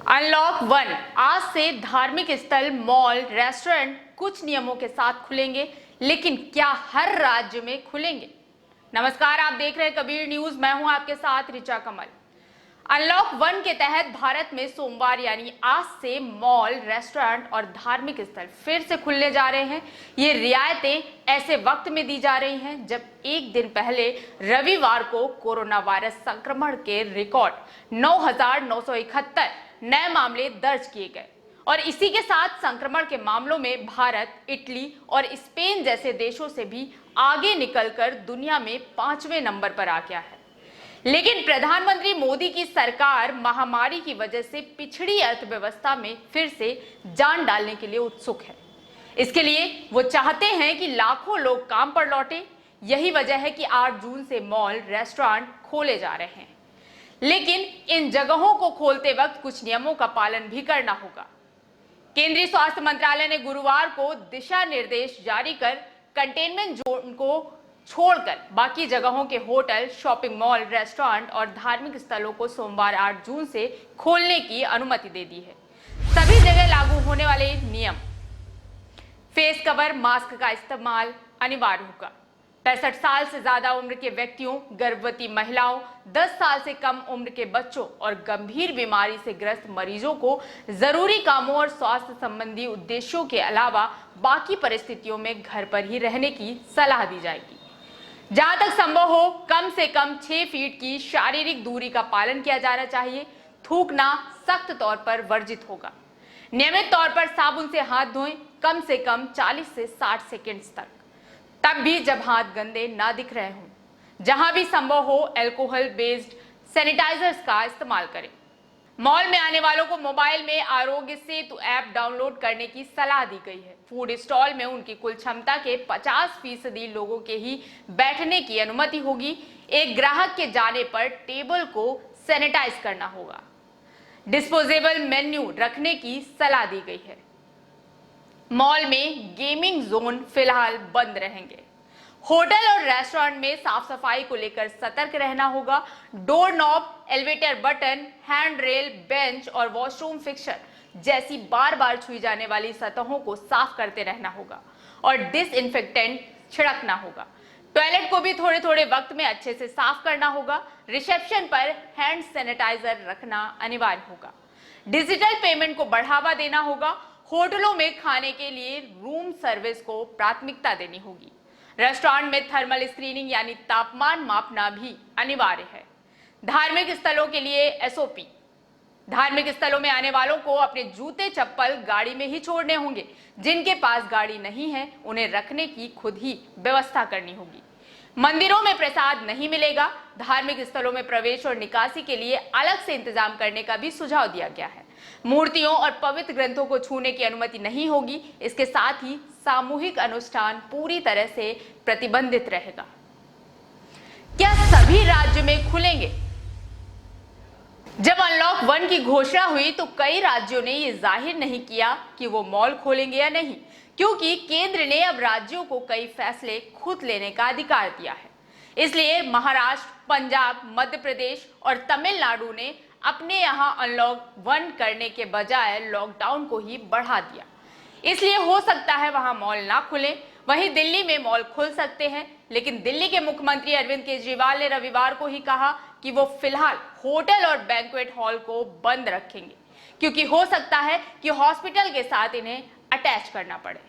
Unlock 1 आज से धार्मिक स्थल, मॉल, रेस्टोरेंट कुछ नियमों के साथ खुलेंगे, लेकिन क्या हर राज्य में खुलेंगे? नमस्कार, आप देख रहे हैं कबीर न्यूज। मैं हूं आपके साथ ऋचा कमल। अनलॉक 1 के तहत भारत में सोमवार यानी आज से मॉल, रेस्टोरेंट और धार्मिक स्थल फिर से खुलने जा रहे हैं। ये रियायतें ऐसे वक्त में दी जा रही हैं जब एक दिन पहले रविवार को कोरोना वायरस संक्रमण के रिकॉर्ड 9,971 नए मामले दर्ज किए गए और इसी के साथ संक्रमण के मामलों में भारत, इटली और स्पेन जैसे देशों से भी आगे निकलकर दुनिया में 5वें नंबर पर आ गया है। लेकिन प्रधानमंत्री मोदी की सरकार महामारी की वजह से पिछड़ी अर्थव्यवस्था में फिर से जान डालने के लिए उत्सुक है। इसके लिए वो चाहते हैं कि लाखों लोग काम पर लौटे। यही वजह है कि 8 जून से मॉल, रेस्टोरेंट खोले जा रहे हैं, लेकिन इन जगहों को खोलते वक्त कुछ नियमों का पालन भी करना होगा। केंद्रीय स्वास्थ्य मंत्रालय ने गुरुवार को दिशा निर्देश जारी कर कंटेनमेंट जोन को छोड़कर बाकी जगहों के होटल, शॉपिंग मॉल, रेस्टोरेंट और धार्मिक स्थलों को सोमवार 8 जून से खोलने की अनुमति दे दी है। सभी जगह लागू होने वाले नियम: फेस कवर, मास्क का इस्तेमाल अनिवार्य होगा। 65 साल से ज्यादा उम्र के व्यक्तियों, गर्भवती महिलाओं, 10 साल से कम उम्र के बच्चों और गंभीर बीमारी से ग्रस्त मरीजों को जरूरी कामों और स्वास्थ्य संबंधी उद्देश्यों के अलावा बाकी परिस्थितियों में घर पर ही रहने की सलाह दी जाएगी। जहां तक संभव हो कम से कम 6 फीट की शारीरिक दूरी का पालन किया जाना चाहिए। थूकना सख्त तौर पर वर्जित होगा। नियमित तौर पर साबुन से हाथ धोएं, कम से कम 40 से 60 सेकेंड्स तक, तब भी जब हाथ गंदे ना दिख रहे हों। जहां भी संभव हो अल्कोहल बेस्ड सैनिटाइजर्स का इस्तेमाल करें। मॉल में आने वालों को मोबाइल में आरोग्य सेतु ऐप डाउनलोड करने की सलाह दी गई है। फूड स्टॉल में उनकी कुल क्षमता के 50% लोगों के ही बैठने की अनुमति होगी। एक ग्राहक के जाने पर टेबल को सैनिटाइज करना होगा। डिस्पोजेबल मेन्यू रखने की सलाह दी गई है। मॉल में गेमिंग जोन फिलहाल बंद रहेंगे। होटल और रेस्टोरेंट में साफ सफाई को लेकर सतर्क रहना होगा। Door knob, elevator button, hand rail, bench और वॉशरूम फिक्सर जैसी बार बार छुई जाने वाली सतहों को साफ करते रहना होगा और डिसइंफेक्टेंट छिड़कना होगा। टॉयलेट को भी थोड़े थोड़े वक्त में अच्छे से साफ करना होगा। रिसेप्शन पर हैंड सैनिटाइजर रखना अनिवार्य होगा। डिजिटल पेमेंट को बढ़ावा देना होगा। होटलों में खाने के लिए रूम सर्विस को प्राथमिकता देनी होगी। रेस्टोरेंट में थर्मल स्क्रीनिंग यानी तापमान मापना भी अनिवार्य है। धार्मिक स्थलों के लिए एसओपी: धार्मिक स्थलों में आने वालों को अपने जूते चप्पल गाड़ी में ही छोड़ने होंगे। जिनके पास गाड़ी नहीं है उन्हें रखने की खुद ही व्यवस्था करनी होगी। मंदिरों में प्रसाद नहीं मिलेगा। धार्मिक स्थलों में प्रवेश और निकासी के लिए अलग से इंतजाम करने का भी सुझाव दिया गया है। मूर्तियों और पवित्र ग्रंथों को छूने की अनुमति नहीं होगी। इसके साथ ही सामूहिक अनुष्ठान पूरी तरह से प्रतिबंधित रहेगा। क्या सभी राज्य में खुलेंगे? जब अनलॉक 1 की घोषणा हुई तो कई राज्यों ने यह जाहिर नहीं किया कि वो मॉल खोलेंगे या नहीं, क्योंकि केंद्र ने अब राज्यों को कई फैसले खुद लेने का अधिकार दिया है। इसलिए महाराष्ट्र, पंजाब, मध्य प्रदेश और तमिलनाडु ने अपने यहां अनलॉक 1 करने के बजाय लॉकडाउन को ही बढ़ा दिया। इसलिए हो सकता है वहां मॉल ना खुले। वहीं दिल्ली में मॉल खुल सकते हैं, लेकिन दिल्ली के मुख्यमंत्री अरविंद केजरीवाल ने रविवार को ही कहा कि वो फिलहाल होटल और बैंक्वेट हॉल को बंद रखेंगे, क्योंकि हो सकता है कि हॉस्पिटल के साथ इन्हें अटैच करना पड़े।